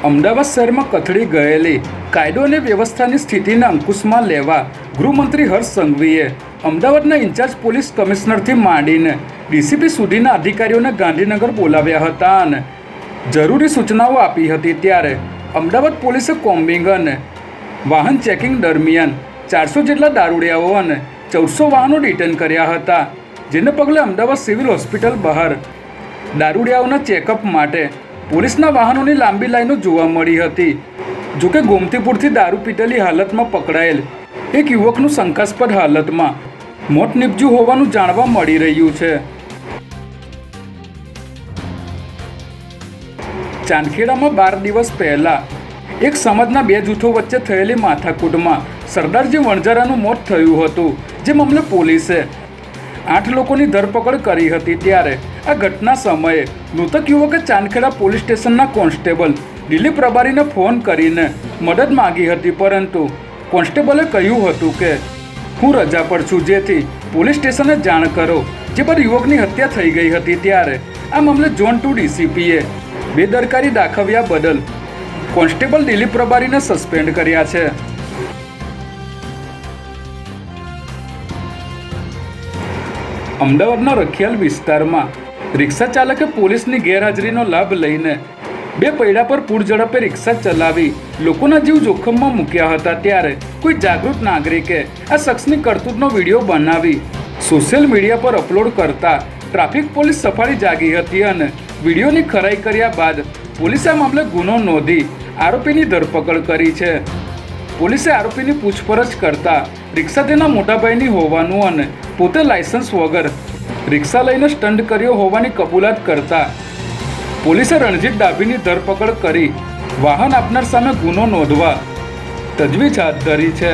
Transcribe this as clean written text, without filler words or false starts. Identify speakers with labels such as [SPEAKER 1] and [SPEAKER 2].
[SPEAKER 1] અમદાવાદ શહેરમાં કથળી ગયેલી કાયદો અને વ્યવસ્થાની સ્થિતિને અંકુશમાં લેવા ગૃહમંત્રી હર્ષ સંઘવીએ અમદાવાદના ઇન્ચાર્જ પોલીસ કમિશનરથી માંડીને ડીસીપી સુધીના અધિકારીઓને ગાંધીનગર બોલાવ્યા હતા અને જરૂરી સૂચનાઓ આપી હતી। ત્યારે અમદાવાદ પોલીસે કોમ્બિંગ અને વાહન ચેકિંગ દરમિયાન 400 જેટલા દારૂડિયાઓ અને 1400 વાહનો ડિટેન કર્યા હતા, જેને પગલે અમદાવાદ સિવિલ હોસ્પિટલ બહાર દારૂડિયાઓના ચેકઅપ માટે પોલીસના વાહનોની લાંબી લાઈનો જોવા મળી હતી। જોકે ગોમતીપુરથી દારૂ પીટેલી હાલતમાં પકડાયેલ એક યુવકનું શંકાસ્પદ હાલતમાં મોત નીપજ્યું હોવાનું જાણવા મળી રહ્યું છે। ચાંદખેડામાં 12 દિવસ પહેલા એક સમાજના બે જૂથો વચ્ચે થયેલી માથાકૂટમાં સરદારજી વણજારાનું મોત થયું હતું, જે મામલે પોલીસે 8 લોકોની ધરપકડ કરી હતી। ત્યારે આ ઘટના સમયે મૃતક યુવકે ચાંદખેડા પોલીસ સ્ટેશનના કોન્સ્ટેબલ દિલીપ રબારીને ફોન કરીને મદદ માંગી હતી, પરંતુ કોન્સ્ટેબલે કહ્યું હતું કે હું રજા પર છું, જેથી પોલીસ સ્ટેશને જાણ કરો, જે બાદ યુવકની હત્યા થઈ ગઈ હતી। ત્યારે આ મામલે ઝોન 2 ડીસીપીએ બેદરકારી દાખવ્યા બદલ કોન્સ્ટેબલ દિલીપ રબારીને સસ્પેન્ડ કર્યા છે। અમદાવાદના રખિયાલ વિસ્તારમાં રિક્ષા ચાલકે પોલીસની ગેરહાજરીનો લાભ લઈને 2 પૈડા પર પૂર ઝડપે રિક્ષા ચલાવી લોકોના જીવ જોખમમાં મૂક્યા હતા। ત્યારે કોઈ જાગૃત નાગરિકે આ શખ્સની કરતૂતનો વિડીયો બનાવી સોશિયલ મીડિયા પર અપલોડ કરતા ટ્રાફિક પોલીસ સફાળી જાગી હતી અને વિડીયોની ખરાઈ કર્યા બાદ પોલીસે આ મામલે ગુનો નોંધી આરોપીની ધરપકડ કરી છે। પોલીસે આરોપીની પૂછપરછ કરતા રિક્ષા તેના મોટાભાઈની હોવાનું અને પોતે લાયસન્સ વગર રિક્ષા લઈને સ્ટન્ટ કર્યો હોવાની કબૂલાત કરતા પોલીસે રણજીત ડાભીની ધરપકડ કરી વાહન આપનાર સામે ગુનો નોંધવા તજવીજ હાથ ધરી છે।